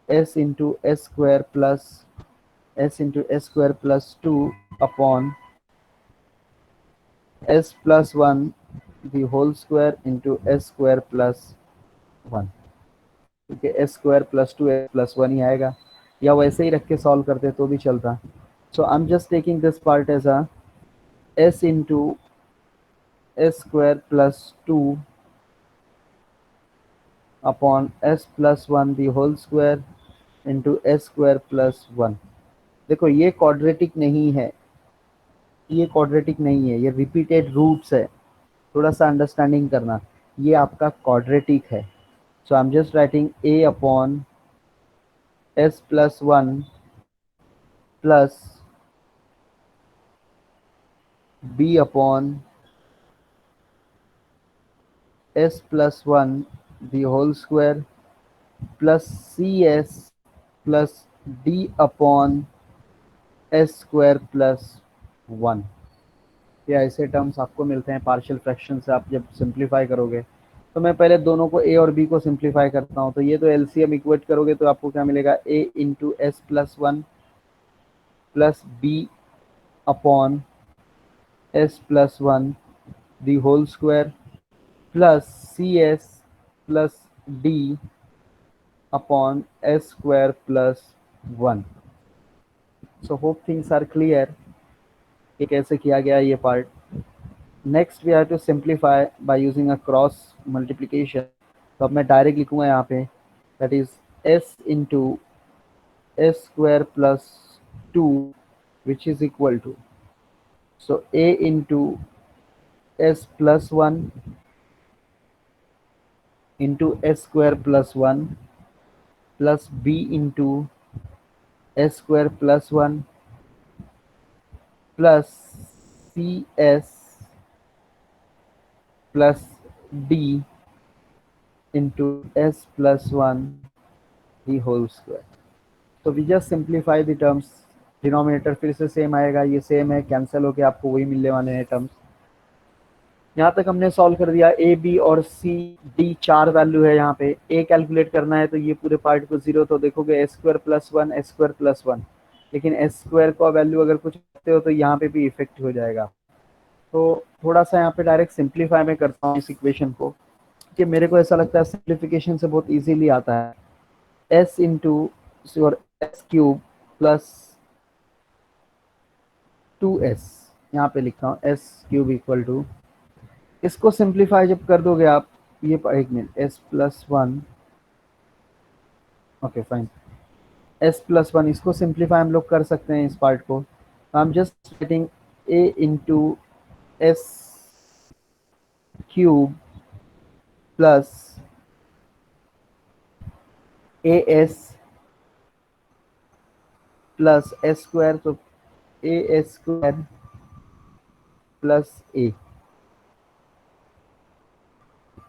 s into s² plus 2 upon s plus 1 the whole square into s² plus 1, क्योंकि s² प्लस 2 s प्लस 1 ही आएगा, या वैसे ही रख के सॉल्व करते तो भी चलता। So I am just taking this part as a s into s² plus 2 upon s plus 1 the whole square into s² plus 1। देखो ये क्वाड्रेटिक नहीं है, ये क्वाड्रेटिक नहीं है, ये रिपीटेड रूट्स है, थोड़ा सा अंडरस्टैंडिंग करना, ये आपका क्वाड्रेटिक है। So I am just writing a upon s plus 1 plus b upon s plus 1 the whole square plus cs plus d upon s² plus 1। ये ऐसे टर्म्स आपको मिलते हैं पार्शियल फ्रैक्शन से, आप जब सिंप्लीफाई करोगे तो मैं पहले दोनों को a और b को सिंप्लीफाई करता हूँ, तो ये तो एलसीएम इक्वेट करोगे तो आपको क्या मिलेगा, a into s plus 1 plus b upon s plus 1 the whole square plus c s plus d upon s² plus 1। So hope things are clear कि कैसे किया गया ये part. Next we have to simplify by using a cross multiplication, तो अब मैं direct लिखूंगा यहाँ पे, that is s into s² plus 2 which is equal to, so a into s plus 1 into s² plus 1 plus b into s² plus 1 plus CS plus D into S plus 1 the whole square. तो we just simplify the terms, denominator फिर से same आएगा, ये same है, cancel होके आपको वही मिलने वाले हैं टर्म्स। यहाँ तक हमने सॉल्व कर दिया। ए बी और सी डी चार वैल्यू है, यहाँ पे ए कैलकुलेट करना है तो ये पूरे पार्ट को जीरो, तो देखोगे S square plus one S square plus one, लेकिन एस स्क्वायर का वैल्यू अगर कुछ रखते हो तो यहाँ पे भी इफेक्ट हो जाएगा। तो थोड़ा सा यहाँ पे डायरेक्ट सिंप्लीफाई में करता हूँ इस इक्वेशन को, कि मेरे को ऐसा लगता है सिंप्लीफिकेशन से बहुत इजीली आता है। एस इंटू और एस क्यूब प्लस 2s, यहाँ पे लिखता हूँ एस क्यूब इक्वल टू, इसको सिंप्लीफाई जब कर दोगे आप, ये एक minute, s plus one, okay fine, s plus one, इसको सिंप्लीफाई हम लोग कर सकते हैं इस पार्ट को। I am just getting a into s cube plus a s plus s square, तो a s square plus a,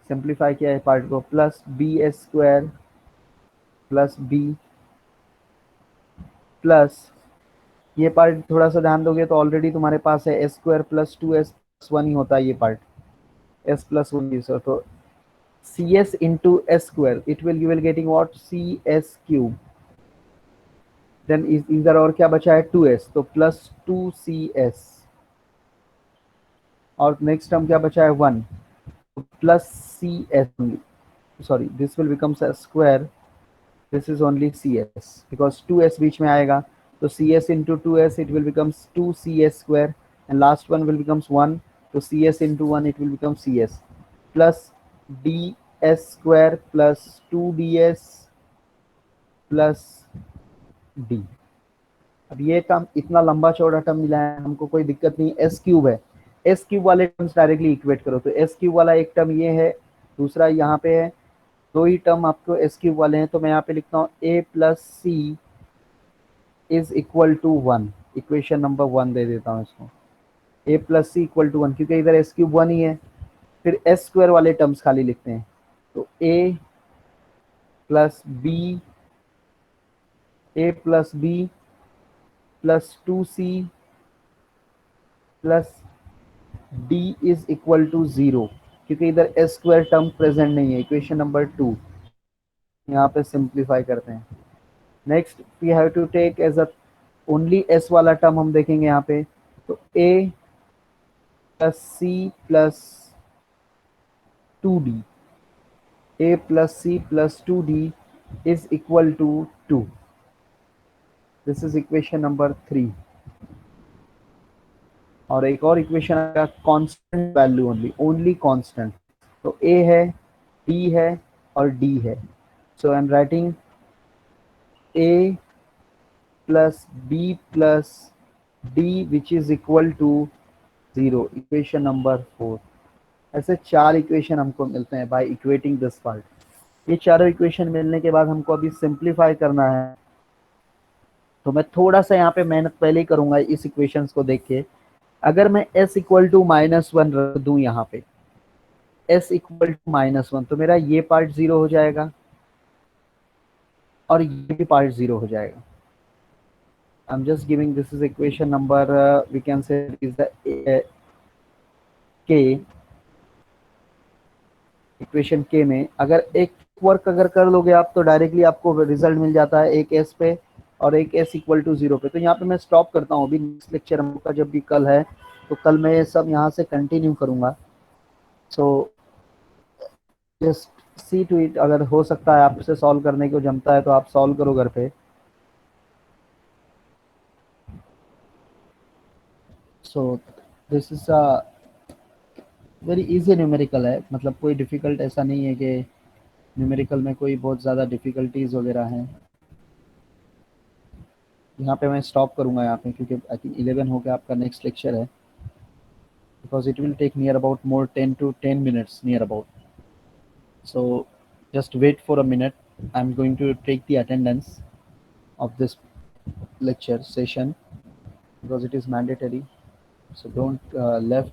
simplify किया है पार्ट को, plus b s square plus b plus, ये पार्ट थोड़ा सा ध्यान दोगे तो ऑलरेडी तुम्हारे पास है s square plus two s plus one ही होता है ये पार्ट, एस प्लस वन, तो c s into s square, it will you will getting what, c s cube, then इधर और क्या बचा है, टू एस, तो प्लस टू सी एस, और नेक्स्ट टर्म क्या बचा है, वन, तो plus c s, sorry this will becomes a square, this is only cs because 2s बीच में आएगा, तो cs into 2s it will becomes 2cs square, and last one will becomes 1, so cs into 1 it will become cs plus ds square plus 2ds plus d। अब ये term इतना लंबा चौड़ा term मिला है हमको, कोई दिक्कत नहीं, एस क्यूब है, एस क्यूब वाले टर्म्स डायरेक्टली इक्वेट करो, तो एस क्यूब वाला एक टर्म ये है, दूसरा यहाँ पे है, दो ही टर्म आपको एस क्यूब वाले हैं, तो मैं यहाँ पे लिखता हूँ a plus c is equal to one, equation number one दे देता हूँ इसको, a plus c equal to one, क्योंकि इधर एस क्यूब वन ही है। फिर एस स्क्वायर वाले टर्म्स खाली लिखते हैं, तो a plus b plus two c plus d is equal to zero, क्योंकि इधर एस स्क्वायर टर्म प्रेजेंट नहीं है, इक्वेशन नंबर टू, यहाँ पे सिंप्लीफाई करते हैं। Next we have to take as a only s वाला टर्म हम देखेंगे यहाँ पे, तो a plus c plus two d, a plus c plus two d is equal to two, this is equation number three. और एक और equation आएगा constant value only, only constant, तो ए है, डी है और डी है, so I am writing a plus b plus d which is equal to zero, equation number four. ऐसे चार इक्वेशन हमको मिलते हैं बाय इक्वेटिंग दिस पार्ट। ये चारों इक्वेशन मिलने के बाद हमको अभी सिंप्लीफाई करना है, तो मैं थोड़ा सा यहाँ पे मेहनत पहले ही करूंगा इस इक्वेशंस को देख के। अगर मैं s equal to minus one रख दूं यहाँ पे, s equal to minus one, तो मेरा ये पार्ट जीरो हो जाएगा और ये भी पार्ट जीरो हो जाएगा। I'm just giving, this is equation number we can say is the k, equation के में अगर एक वर्क अगर कर लोगे आप तो डायरेक्टली आपको रिजल्ट मिल जाता है, एक एस पे और एक एस इक्वल टू जीरो पे। तो यहाँ पे मैं स्टॉप करता हूँ, अभी नेक्स्ट लेक्चर का जब भी कल है तो कल मैं ये सब यहाँ से कंटिन्यू करूँगा। So just see to it, अगर हो सकता है आपसे सॉल्व करने को जमता है तो आप सॉल्व करो घर पे। So this is a very easy numerical है, मतलब कोई डिफ़िकल्ट ऐसा नहीं है कि न्यूमेरिकल में कोई बहुत ज़्यादा डिफ़िकल्टीज वगैरह हैं। यहाँ पे मैं स्टॉप करूँगा यहाँ पे, क्योंकि आई थिंक 11 हो गया आपका नेक्स्ट लेक्चर है, because it will take near about more 10 to 10 minutes near about. So just wait for a minute, I am going to take the attendance of this lecture session because it is mandatory. So don't left.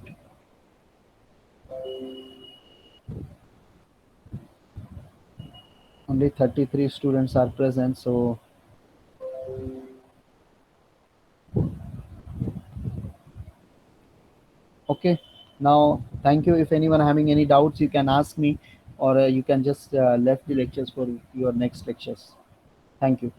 Only 33 students are present. So okay. Now thank you. If anyone having any doubts, you can ask me, or you can just left the lectures for your next lectures. Thank you.